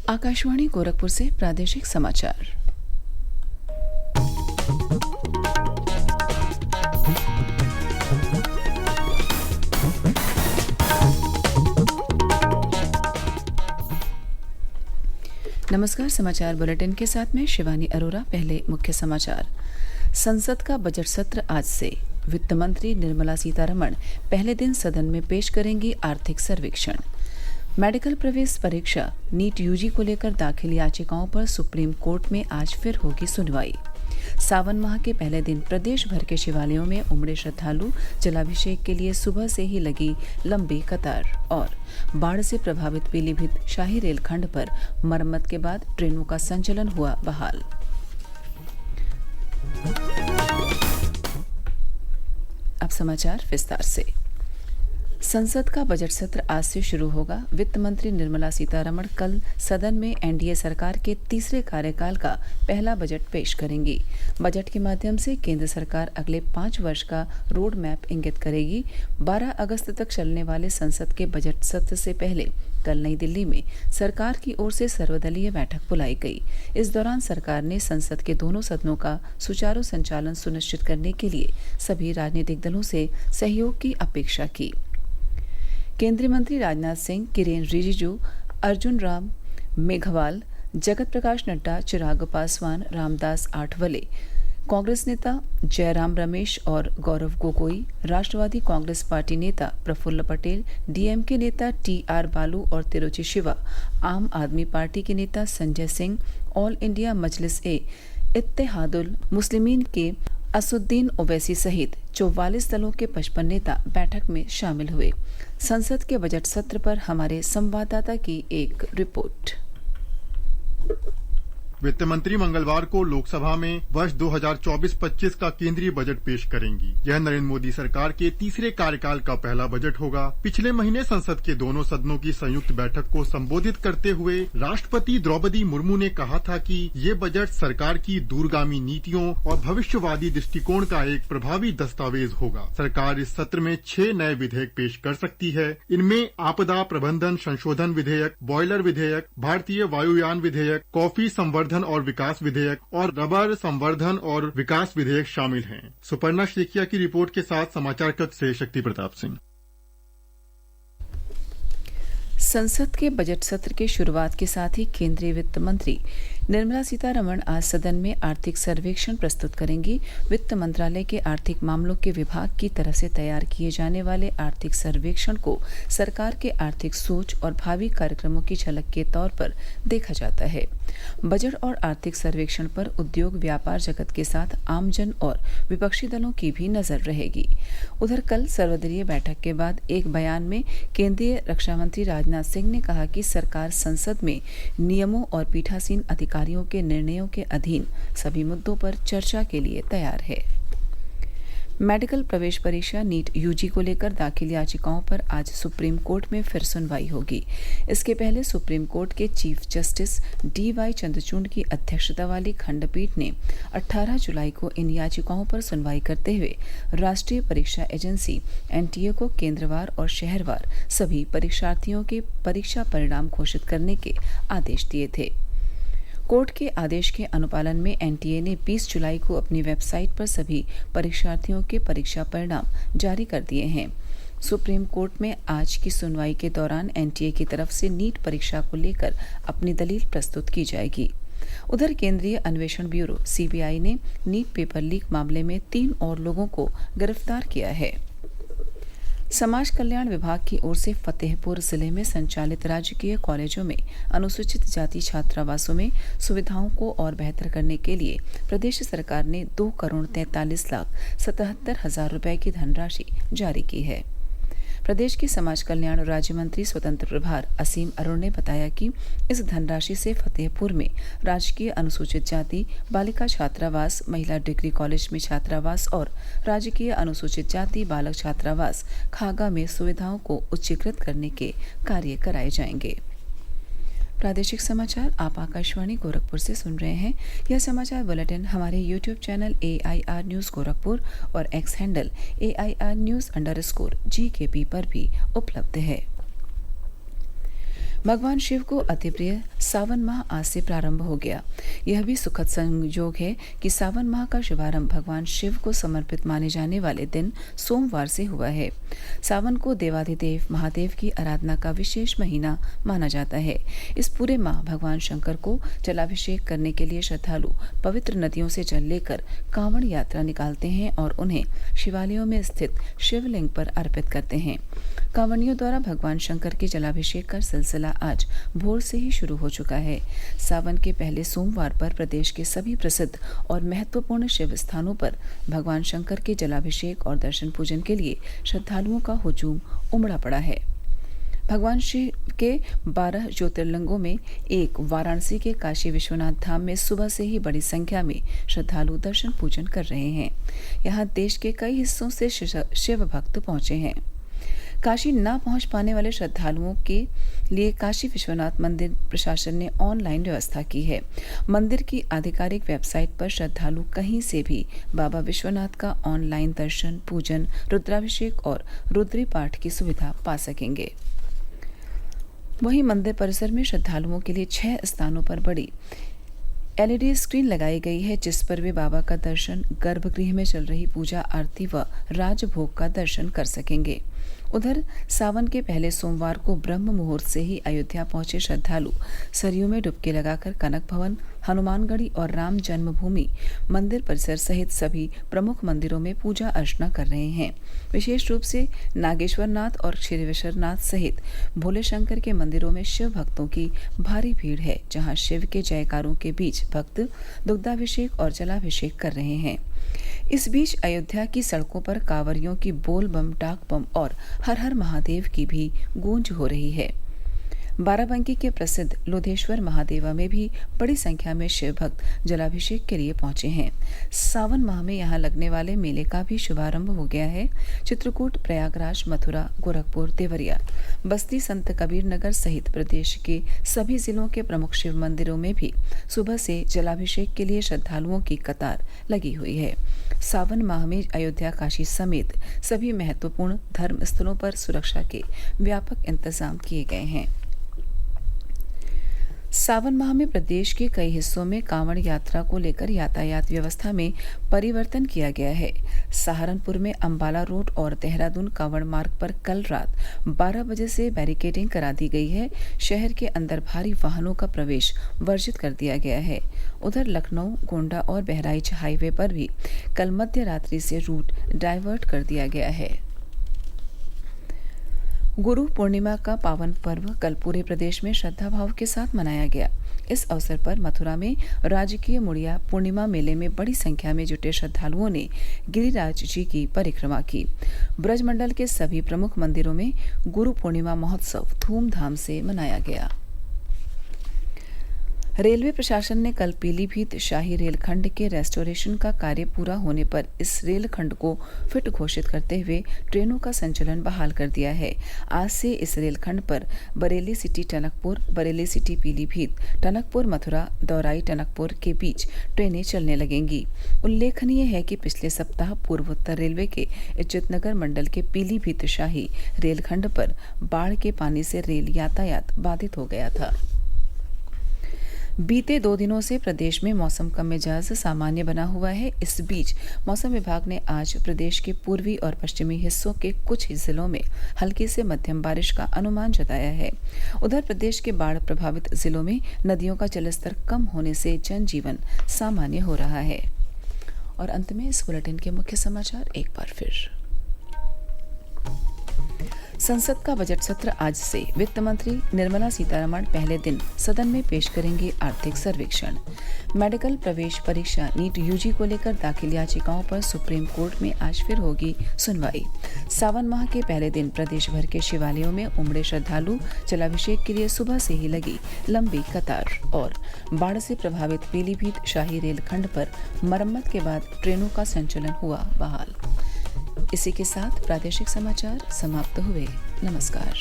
आकाशवाणी गोरखपुर से प्रादेशिक समाचार। नमस्कार। समाचार बुलेटिन के साथ में शिवानी अरोरा। पहले मुख्य समाचार। संसद का बजट सत्र आज से। वित्त मंत्री निर्मला सीतारमण पहले दिन सदन में पेश करेंगी आर्थिक सर्वेक्षण। मेडिकल प्रवेश परीक्षा नीट यूजी को लेकर दाखिल याचिकाओं पर सुप्रीम कोर्ट में आज फिर होगी सुनवाई। सावन माह के पहले दिन प्रदेश भर के शिवालयों में उमड़े श्रद्धालु। जलाभिषेक के लिए सुबह से ही लगी लंबी कतार। और बाढ़ से प्रभावित पीलीभीत शाही रेलखंड पर मरम्मत के बाद ट्रेनों का संचालन हुआ बहाल। अब समाचार विस्तार से। संसद का बजट सत्र आज से शुरू होगा। वित्त मंत्री निर्मला सीतारमण कल सदन में एनडीए सरकार के तीसरे कार्यकाल का पहला बजट पेश करेंगी। बजट के माध्यम से केंद्र सरकार अगले 5 वर्ष का रोड मैप इंगित करेगी। 12 अगस्त तक चलने वाले संसद के बजट सत्र से पहले कल नई दिल्ली में सरकार की ओर से सर्वदलीय बैठक बुलाई गई। इस दौरान सरकार ने संसद के दोनों सदनों का सुचारू संचालन सुनिश्चित करने के लिए सभी राजनीतिक दलों से सहयोग की अपेक्षा की। केंद्रीय मंत्री राजनाथ सिंह, किरेन रिजिजू, अर्जुन राम मेघवाल, जगत प्रकाश नड्डा, चिराग पासवान, रामदास आठवले, कांग्रेस नेता जयराम रमेश और गौरव गोगोई, राष्ट्रवादी कांग्रेस पार्टी नेता प्रफुल्ल पटेल, डीएमके नेता टीआर बालू और तिरुचि शिवा, आम आदमी पार्टी के नेता संजय सिंह, ऑल इंडिया मजलिस ए इत्तेहादुल मुस्लिमीन के असुद्दीन ओवैसी सहित 44 दलों के 55 नेता बैठक में शामिल हुए। संसद के बजट सत्र पर हमारे संवाददाता की एक रिपोर्ट। वित्त मंत्री मंगलवार को लोकसभा में वर्ष 2024-25 का केंद्रीय बजट पेश करेंगी। यह नरेंद्र मोदी सरकार के तीसरे कार्यकाल का पहला बजट होगा। पिछले महीने संसद के दोनों सदनों की संयुक्त बैठक को संबोधित करते हुए राष्ट्रपति द्रौपदी मुर्मू ने कहा था कि ये बजट सरकार की दूरगामी नीतियों और भविष्यवादी दृष्टिकोण का एक प्रभावी दस्तावेज होगा। सरकार इस सत्र में 6 नए विधेयक पेश कर सकती है। इनमें आपदा प्रबंधन संशोधन विधेयक, बॉयलर विधेयक, भारतीय वायुयान विधेयक, कॉफी संवर्धन और विकास विधेयक और रबर संवर्धन और विकास विधेयक शामिल हैं। सुपर्णा शेखिया की रिपोर्ट के साथ समाचार कक्ष से शक्ति प्रताप सिंह। संसद के बजट सत्र के शुरुआत के साथ ही केंद्रीय वित्त मंत्री निर्मला सीतारमण आज सदन में आर्थिक सर्वेक्षण प्रस्तुत करेंगी। वित्त मंत्रालय के आर्थिक मामलों के विभाग की तरफ से तैयार किए जाने वाले आर्थिक सर्वेक्षण को सरकार के आर्थिक सोच और भावी कार्यक्रमों की झलक के तौर पर देखा जाता है। बजट और आर्थिक सर्वेक्षण पर उद्योग व्यापार जगत के साथ आमजन और विपक्षी दलों की भी नजर रहेगी। उधर कल सर्वदलीय बैठक के बाद एक बयान में केंद्रीय रक्षा मंत्री राजनाथ सिंह ने कहा कि सरकार संसद में नियमों और पीठासीन अधिकारियों के निर्णयों के अधीन सभी मुद्दों पर चर्चा के लिए तैयार है। मेडिकल प्रवेश परीक्षा नीट यूजी को लेकर दाखिल याचिकाओं पर आज सुप्रीम कोर्ट में फिर सुनवाई होगी। इसके पहले सुप्रीम कोर्ट के चीफ जस्टिस डीवाई चंद्रचूड़ की अध्यक्षता वाली खंडपीठ ने 18 जुलाई को इन याचिकाओं पर सुनवाई करते हुए राष्ट्रीय परीक्षा एजेंसी एनटीए को केंद्रवार और शहरवार सभी परीक्षार्थियों के परीक्षा परिणाम घोषित करने के आदेश दिए थे। कोर्ट के आदेश के अनुपालन में एनटीए ने 20 जुलाई को अपनी वेबसाइट पर सभी परीक्षार्थियों के परीक्षा परिणाम जारी कर दिए हैं। सुप्रीम कोर्ट में आज की सुनवाई के दौरान एनटीए की तरफ से नीट परीक्षा को लेकर अपनी दलील प्रस्तुत की जाएगी। उधर केंद्रीय अन्वेषण ब्यूरो सीबीआई ने नीट पेपर लीक मामले में 3 और लोगों को गिरफ्तार किया है। समाज कल्याण विभाग की ओर से फतेहपुर जिले में संचालित राजकीय कॉलेजों में अनुसूचित जाति छात्रावासों में सुविधाओं को और बेहतर करने के लिए प्रदेश सरकार ने 2,43,77,000 रुपए की धनराशि जारी की है। प्रदेश के समाज कल्याण राज्य मंत्री स्वतंत्र प्रभार असीम अरुण ने बताया कि इस धनराशि से फतेहपुर में राजकीय अनुसूचित जाति बालिका छात्रावास, महिला डिग्री कॉलेज में छात्रावास और राजकीय अनुसूचित जाति बालक छात्रावास खागा में सुविधाओं को उच्चीकृत करने के कार्य कराए जाएंगे। प्रादेशिक समाचार आप आकाशवाणी गोरखपुर से सुन रहे हैं। यह समाचार बुलेटिन हमारे YouTube channel AIR news Gorakhpur और एक्स हैंडल AIR न्यूज़_GKP पर भी उपलब्ध है। भगवान शिव को अति प्रिय सावन माह आज से प्रारंभ हो गया। यह भी सुखद संयोग है कि सावन माह का शुभारंभ भगवान शिव को समर्पित माने जाने वाले दिन सोमवार से हुआ है। सावन को देवाधिदेव महादेव की आराधना का विशेष महीना माना जाता है। इस पूरे माह भगवान शंकर को जलाभिषेक करने के लिए श्रद्धालु पवित्र नदियों से जल लेकर कांवड़ यात्रा निकालते हैं और उन्हें शिवालयों में स्थित शिवलिंग पर अर्पित करते हैं। कांवड़ियों द्वारा भगवान शंकर के जलाभिषेक का सिलसिला आज भोर से ही शुरू हो चुका है। सावन के पहले सोमवार पर प्रदेश के सभी प्रसिद्ध और महत्वपूर्ण शिव स्थानों पर भगवान शंकर के जलाभिषेक और दर्शन पूजन के लिए श्रद्धालुओं का हुजूम उमड़ा पड़ा है। भगवान शिव के 12 ज्योतिर्लिंगों में एक वाराणसी के काशी विश्वनाथ धाम में सुबह से ही बड़ी संख्या में श्रद्धालु दर्शन पूजन कर रहे हैं। यहाँ देश के कई हिस्सों से शिव भक्त पहुंचे हैं। काशी न पहुंच पाने वाले श्रद्धालुओं के लिए काशी विश्वनाथ मंदिर प्रशासन ने ऑनलाइन व्यवस्था की है। मंदिर की आधिकारिक वेबसाइट पर श्रद्धालु कहीं से भी बाबा विश्वनाथ का ऑनलाइन दर्शन, पूजन, रुद्राभिषेक और रुद्री पाठ की सुविधा पा सकेंगे। वहीं मंदिर परिसर में श्रद्धालुओं के लिए 6 स्थानों पर बड़ी LED स्क्रीन लगाई गई है, जिस पर वे बाबा का दर्शन, गर्भगृह में चल रही पूजा आरती व राजभोग का दर्शन कर सकेंगे। उधर सावन के पहले सोमवार को ब्रह्म मुहूर्त से ही अयोध्या पहुंचे श्रद्धालु सरयू में डुबकी लगाकर कनक भवन, हनुमानगढ़ी और राम जन्मभूमि मंदिर परिसर सहित सभी प्रमुख मंदिरों में पूजा अर्चना कर रहे हैं। विशेष रूप से नागेश्वर नाथ और क्षीरेश्वर नाथ सहित भोले शंकर के मंदिरों में शिव भक्तों की भारी भीड़ है, जहां शिव के जयकारों के बीच भक्त दुग्धाभिषेक और जलाभिषेक कर रहे हैं। इस बीच अयोध्या की सड़कों पर कांवरियों की बोल बम, डाक बम और हर हर महादेव की भी गूंज हो रही है। बाराबंकी के प्रसिद्ध लोधेश्वर महादेवा में भी बड़ी संख्या में शिव भक्त जलाभिषेक के लिए पहुंचे हैं। सावन माह में यहां लगने वाले मेले का भी शुभारंभ हो गया है। चित्रकूट, प्रयागराज, मथुरा, गोरखपुर, देवरिया, बस्ती, संत कबीर नगर सहित प्रदेश के सभी जिलों के प्रमुख शिव मंदिरों में भी सुबह से जलाभिषेक के लिए श्रद्धालुओं की कतार लगी हुई है। सावन माह में अयोध्या, काशी समेत सभी महत्वपूर्ण धर्म स्थलों पर सुरक्षा के व्यापक इंतजाम किए गए हैं। सावन माह में प्रदेश के कई हिस्सों में कांवड़ यात्रा को लेकर यातायात व्यवस्था में परिवर्तन किया गया है। सहारनपुर में अंबाला रोड और देहरादून कांवड़ मार्ग पर कल रात 12 बजे से बैरिकेडिंग करा दी गई है। शहर के अंदर भारी वाहनों का प्रवेश वर्जित कर दिया गया है। उधर लखनऊ, गोंडा और बहराइच हाईवे पर भी कल मध्य रात्रि से रूट डाइवर्ट कर दिया गया है। गुरु पूर्णिमा का पावन पर्व कल पूरे प्रदेश में श्रद्धा भाव के साथ मनाया गया। इस अवसर पर मथुरा में राजकीय मुड़िया पूर्णिमा मेले में बड़ी संख्या में जुटे श्रद्धालुओं ने गिरिराज जी की परिक्रमा की। ब्रजमंडल के सभी प्रमुख मंदिरों में गुरु पूर्णिमा महोत्सव धूमधाम से मनाया गया। रेलवे प्रशासन ने कल पीलीभीत शाही रेलखंड के रेस्टोरेशन का कार्य पूरा होने पर इस रेलखंड को फिट घोषित करते हुए ट्रेनों का संचालन बहाल कर दिया है। आज से इस रेलखंड पर बरेली सिटी टनकपुर, बरेली सिटी पीलीभीत, टनकपुर मथुरा, दौराई टनकपुर के बीच ट्रेनें चलने लगेंगी। उल्लेखनीय है कि पिछले सप्ताह पूर्वोत्तर रेलवे के इज्जतनगर मंडल के पीलीभीत शाही रेलखंड पर बाढ़ के पानी से रेल यातायात बाधित हो गया था। बीते 2 दिनों से प्रदेश में मौसम का मिजाज सामान्य बना हुआ है। इस बीच मौसम विभाग ने आज प्रदेश के पूर्वी और पश्चिमी हिस्सों के कुछ जिलों में हल्की से मध्यम बारिश का अनुमान जताया है। उधर प्रदेश के बाढ़ प्रभावित जिलों में नदियों का जलस्तर कम होने से जनजीवन सामान्य हो रहा है। और अंत में इस बुलेटिन के मुख्य समाचार एक बार फिर। संसद का बजट सत्र आज से। वित्त मंत्री निर्मला सीतारमण पहले दिन सदन में पेश करेंगे आर्थिक सर्वेक्षण। मेडिकल प्रवेश परीक्षा नीट यूजी को लेकर दाखिल याचिकाओं पर सुप्रीम कोर्ट में आज फिर होगी सुनवाई। सावन माह के पहले दिन प्रदेश भर के शिवालयों में उमड़े श्रद्धालु, जलाभिषेक के लिए सुबह से ही लगी लंबी कतार। और बाढ़ से प्रभावित पीलीभीत शाही रेलखंड पर मरम्मत के बाद ट्रेनों का संचालन हुआ बहाल। इसी के साथ प्रादेशिक समाचार समाप्त हुए। नमस्कार।